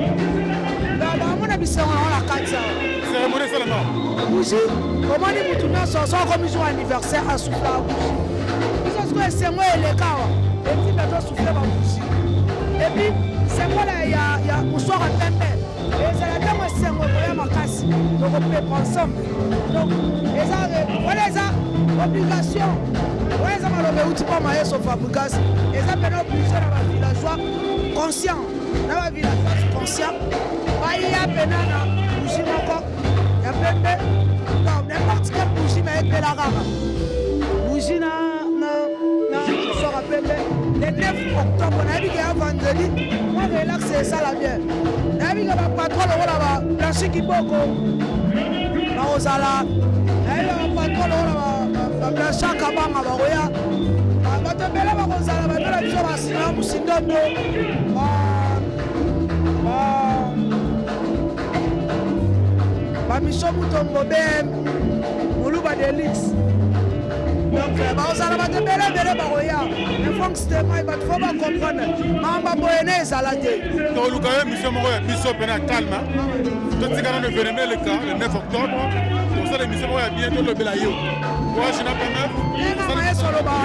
On a mis ça dans la carte.
Cérémonie seulement.
Bougie, comment on dit que nous sommes comme un anniversaire à souffler à bougie. Parce que c'est moi et les gars, et puis nous devons souffler à bougie. Et puis, c'est moi là, il y a moussoir à pembe. Et c'est la dame c'est moi qui ma casse. Donc on peut prendre ensemble. Donc, voilà ça, obligation. Voilà ça, malheureusement, où tu peux mailler sur Fabregas. Et ça, maintenant, plusieurs dans la villageois conscient. Dans la villageois conscient. Il y a maintenant, bougie encore. Il y a plein de. N'importe quelle bougie, mais il y a la rare. Bougie, je sors à peine. Le 9 octobre, on a dit qu'il y a un vendredi. Moi, relax, c'est ça la bien. On a dit qu'il y a un patron là-bas, Blanchi Kiboko. Marozala. On a dit qu'il y a un patron là-bas, Blanchi Kabanga, Baroya. Batobela, Marozala, Batobela, Bizora, Sina, Moussindondo. Bamicho Moutombo, BM, Moulouba Delix. Donc, on a des belles baroya. Les fonds de il faut pas comprendre. Mamba Boyene, ça l'a dit.
Donc, le cas, monsieur Moroya, Bissop, calme. Tout ce qu'on a fait le cas, le 9 octobre. Pour ça, l'émission Moroya bientôt le Belayo. Moi, je n'ai pas meuf.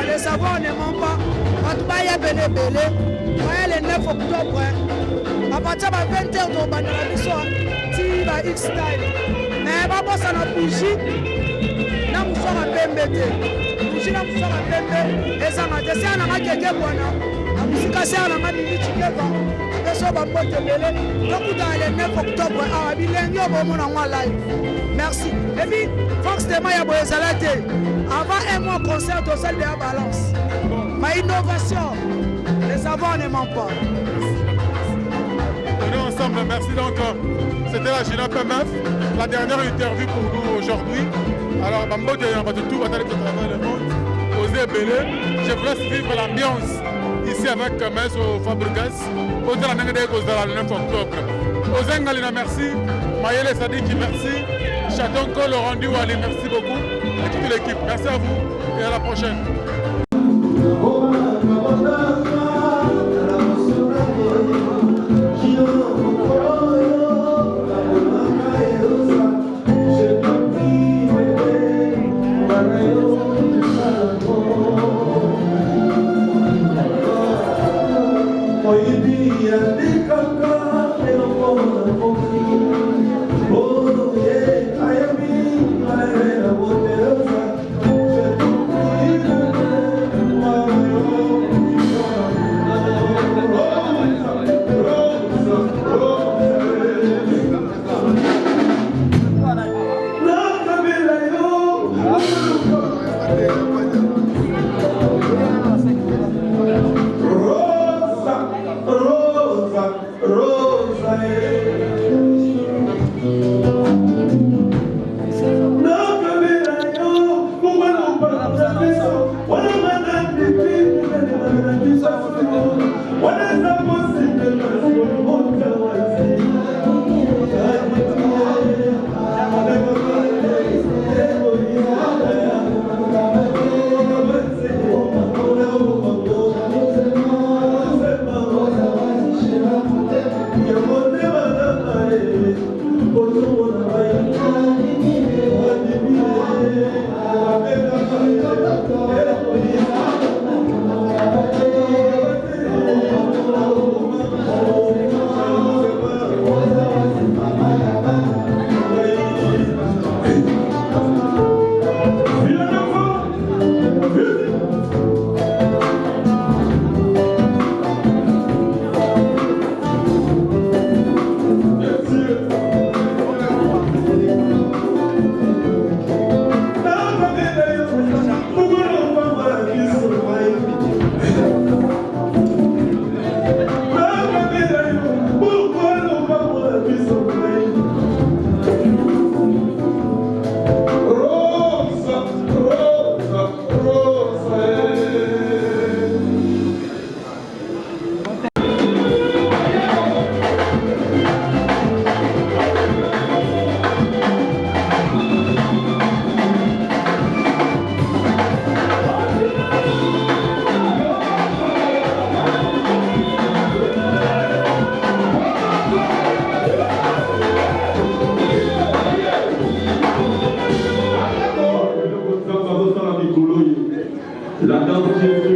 Les savoirs ne mentent pas. Quand tu vas y belé, le 9 octobre, à partir de 20h, tu vas dans la mission. Tu vas X-Style. Mais pas pour ça, on a bougie. Nous sommes à PMBT. Nous sommes à PMBT. Et ça m'a dit, si on a quelqu'un pour nous, la musique, c'est on a mis du chicken. Et ça va me porter belé. Donc, dans le 9 octobre, à Bilenio, on a live. Merci. Et puis, Fox de Maya Boyezalate. Avant un mois, concert au salle de la balance. Ma innovation, les savants ne mentent pas.
On est ensemble, merci. Donc, c'était la Gina PMF, la dernière interview pour nous aujourd'hui. Alors, Bambo, il y a tout à travers le monde. Osez Belé, je vous laisse vivre l'ambiance ici avec Metz au Fabregas. Osez la Nangade le 9 octobre. Osez Ngalina, merci. Mayele Sadiki, merci. Chatonko, Laurent Diwali, merci beaucoup. Et toute l'équipe, merci à vous et à la prochaine.
Yo,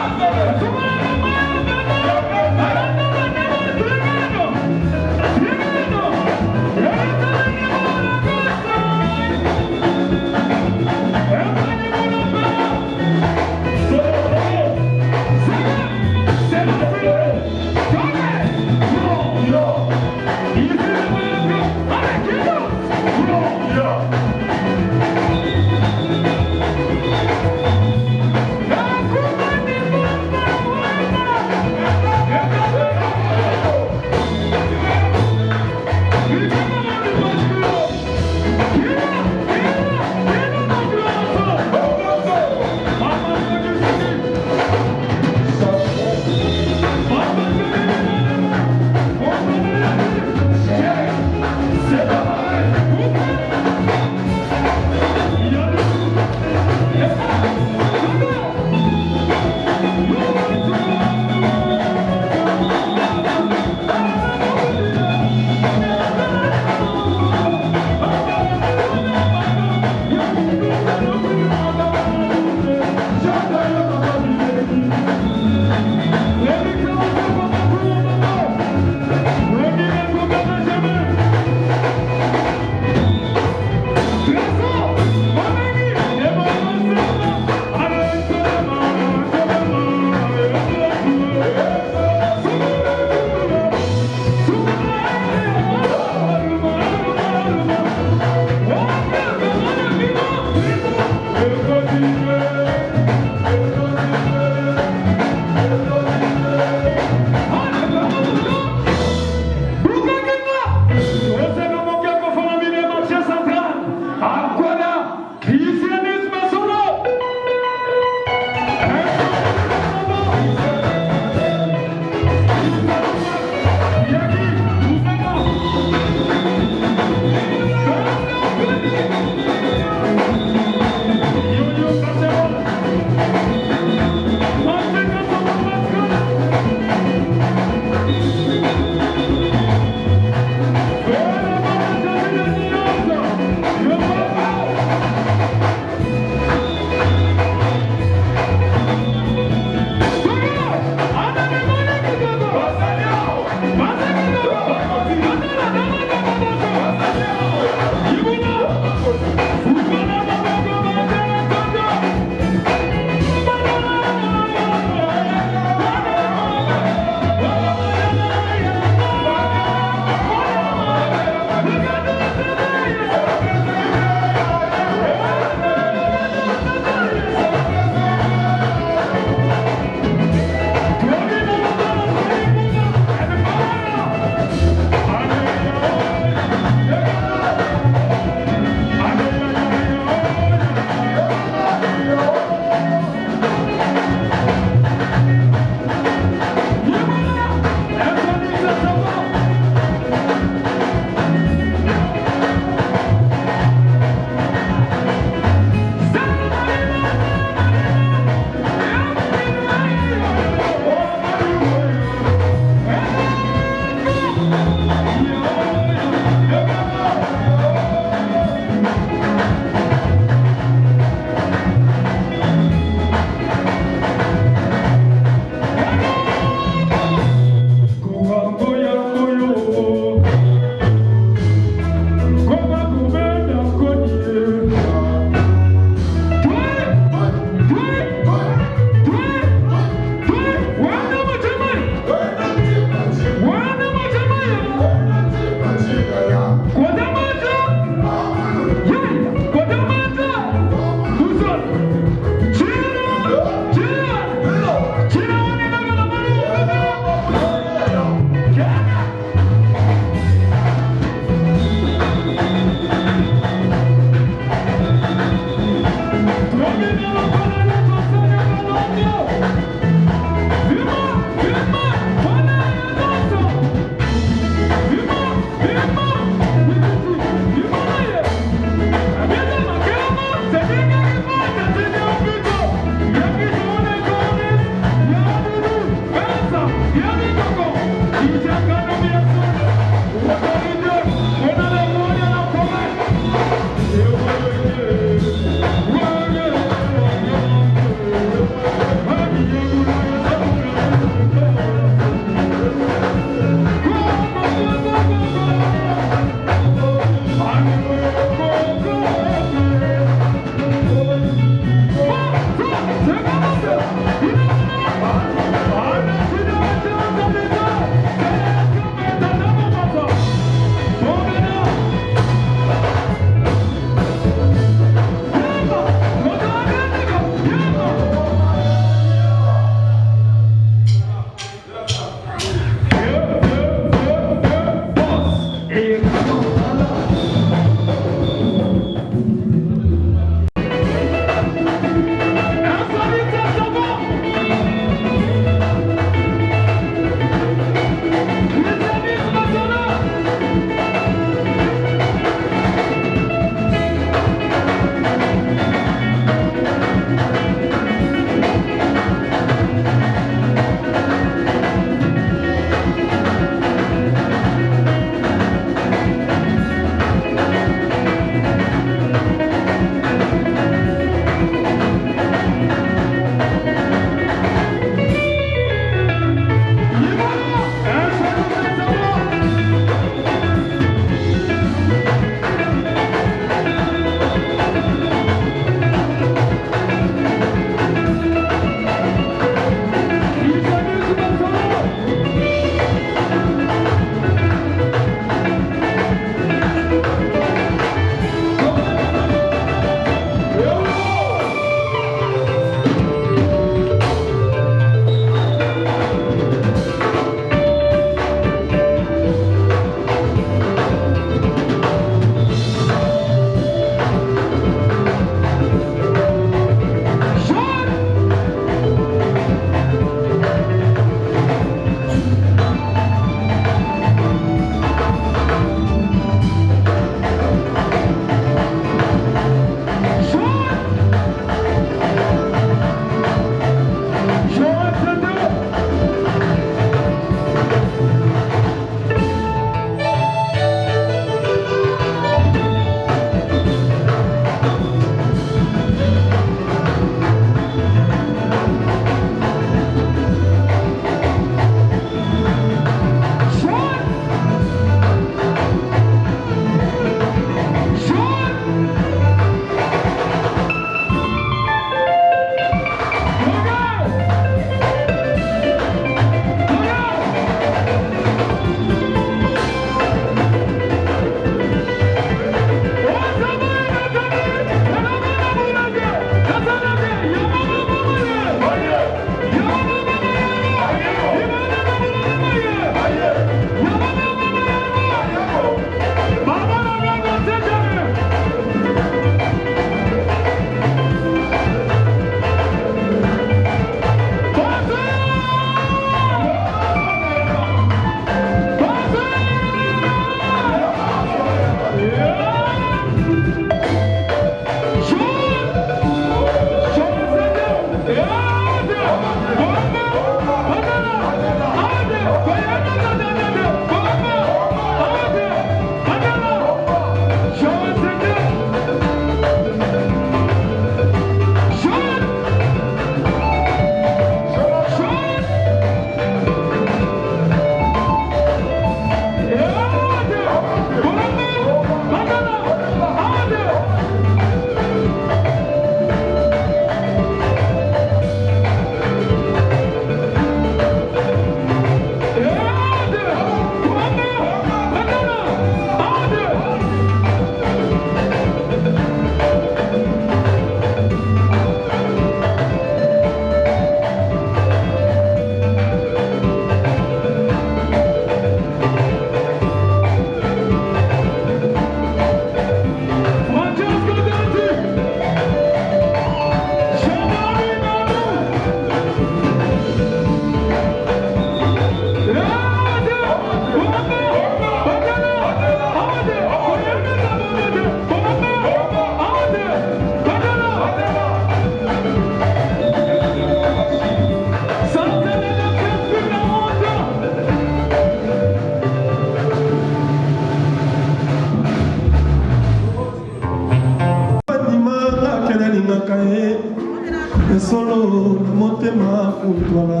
kundwala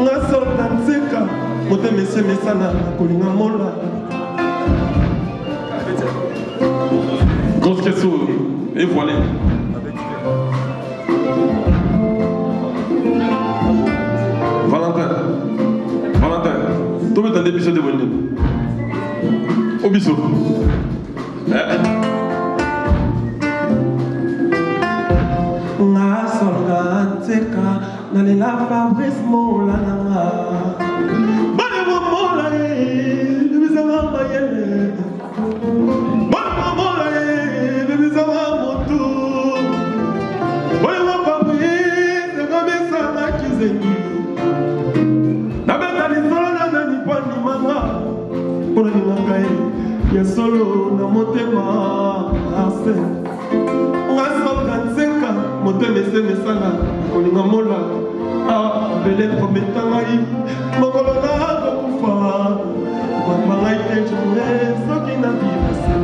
nga solda nzeka mote mesie mesana kolinga mola grosse question et voilà Valentin tu veux t'en biso de bonne au biso nga solda nzeka nalela Fabrice mola nanga bana mola bibizanga mayele bana mola bibizanga motu bana Fabrice ngamesanga kizengi nabeta lisolo na nani poni manga pona ni manga ya solo na motema ase nga solda nzeka motema esemesanga kolinga mola abele prometa ngai mokolo na kokufa kwamba ngai te jure soki na bibase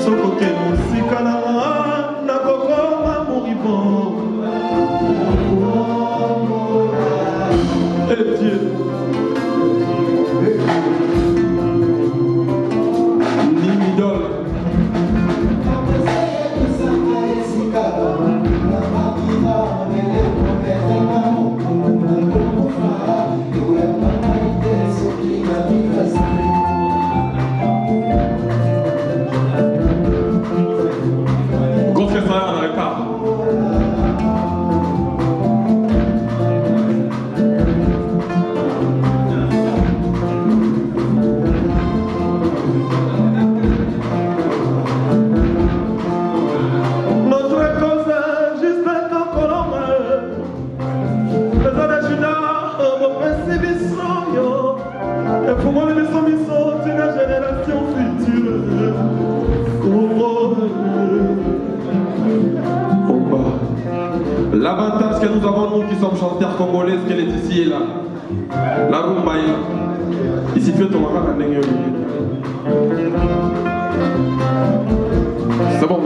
sokoke mosika na nga nakokoma moribon Dieu l'idole l'avantage que nous avons, nous qui sommes chanteurs congolais, qu'elle est ici et là. La rumba est ici, fait ton mara. C'est bon,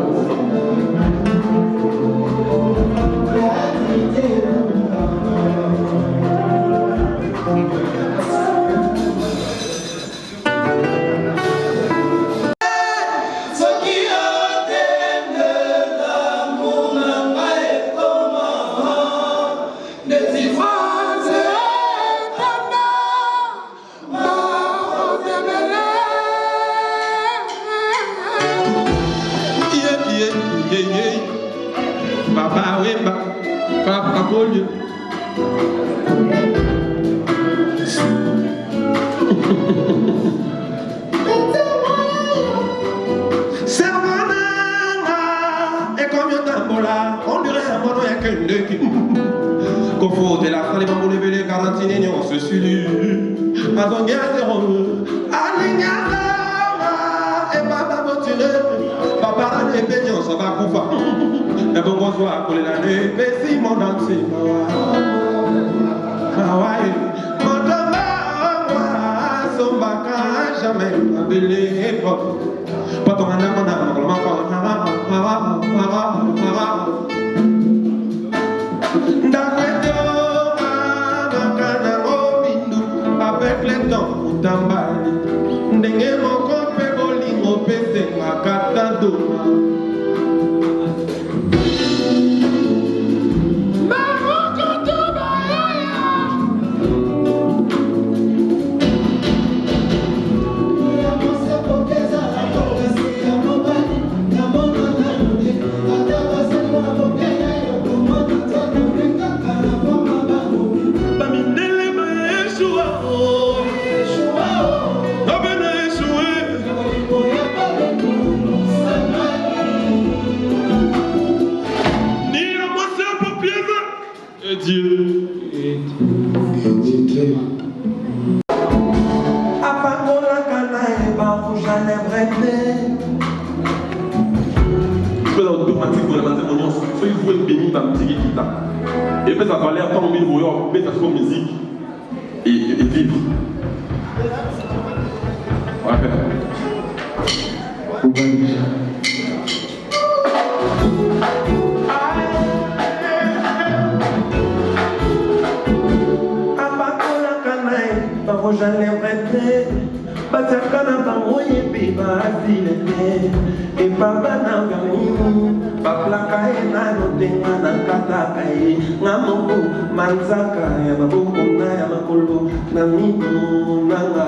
Papa Wemba, Papa Bolio. Servanana, et combien d'ambola, on dirait un mono et qu'un de qui. Confort de la salle, on lever les quarantines, on se suit. Mazonga zéro, Aligna, et Papa Botine, Papa et Peignon, ça va couper. Et bon, bonsoir, pour les années, mais si mon entier, Hawaii, mon dama, son baka, jamais, abelé, pas ton âme, mon âme, avec les dents, Tambali, Ndenge mon compé, Bolingo, Pese, Makatado. Dieu est et puis ça valait attendre au milieu, mettre sa musique et vivre. Ouais. bango j'enlèverai batiakana bango yebi basilete ebabana gami baplaka ye nano tenga na kataka ye nga moko manzaka ya maboko na ya makolo na mino nanga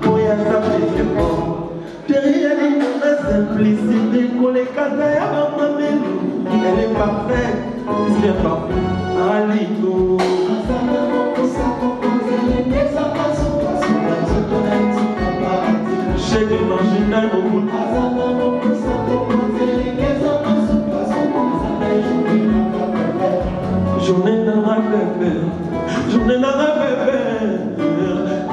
oya sapeseko derrière la simplicité kolekata ya bamamelu elle est parfaite c'est parfait alito chèque marginal au bout journée dans la journée dans la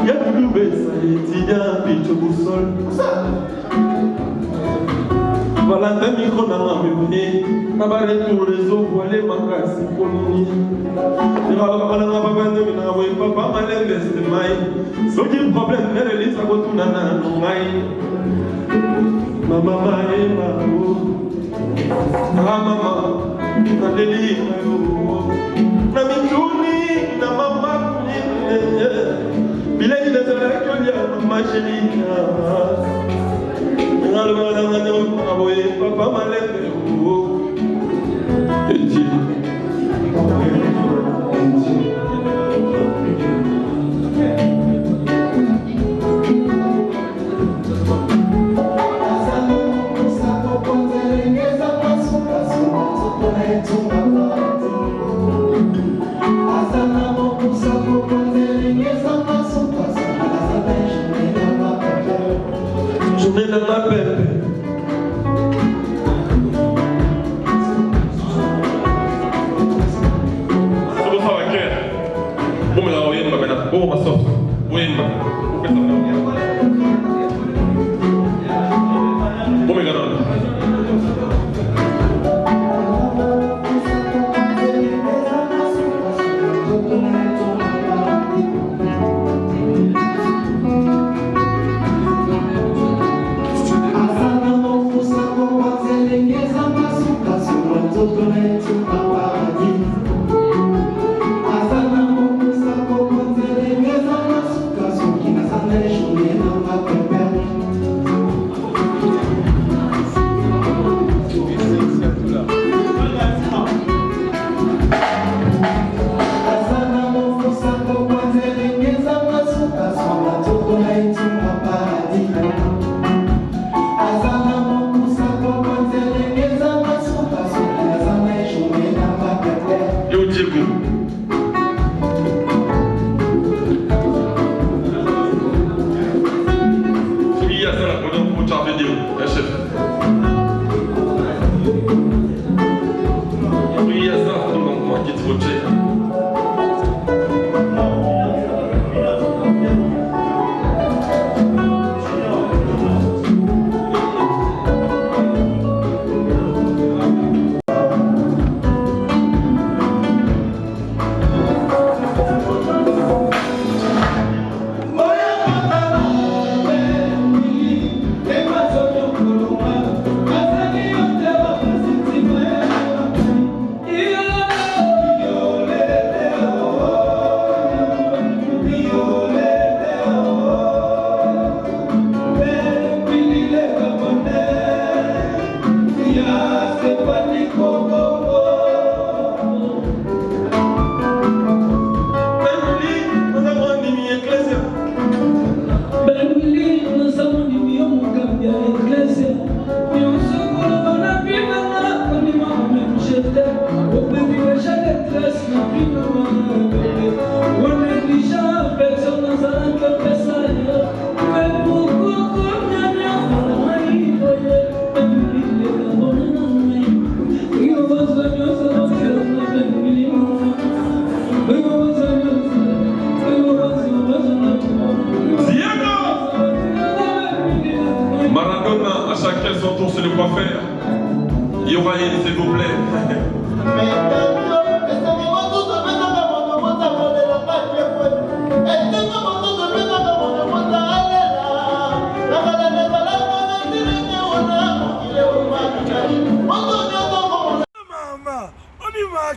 y'a plus besa étudiant bicho boussole voilà un micro dans la bébé naba retour les eaux voilées makasi koloni naba papa ndemina boy papa malembe c'est mai soki problème mere lisa kotuna na ngai mama mae mao mama nadeli mayo na mituni na mama bilei de la colia ma chérie papa malembe journée de ma peine.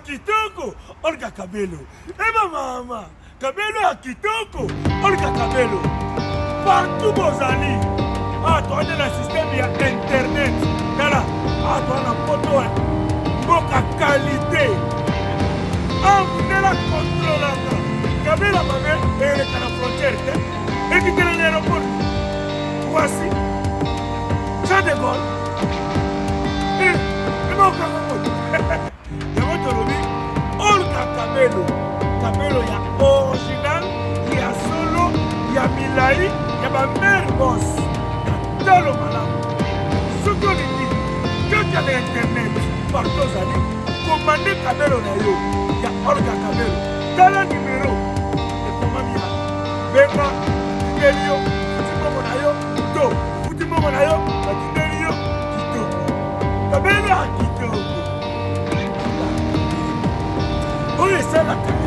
Kitoko, Olga Kabelo. mama Kabelo ya kitoko olika Kabelo partout bozali toane na système ya internet tala toana poto mboka qualité amundela controlaka Kabelo mame eleka na frontière te ekitela na aéroport voici Jean de Gaulle emoka mamoto yango tolobi olika Kabelo ya original ya solo ya milai ya ba mère boss ya talo malamu soki olingi toka na internet partout ozali komande Kabelo na yo ya olika Kabelo tala numero ekomami ya benga batindeli yo futi mbongo na yo to futi mbongo na yo batindeli yo kitoko Kabelo ya kitoko oyo esalaka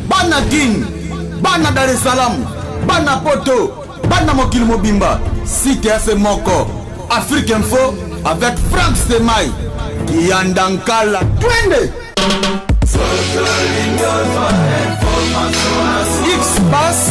Bana Guine, Bana Dar es Salaam, Bana Poto, Bana Mokili Mobimba, Site FM Moko, Afrique Info avec Frank Semai, Kiandankala, twende X-Bass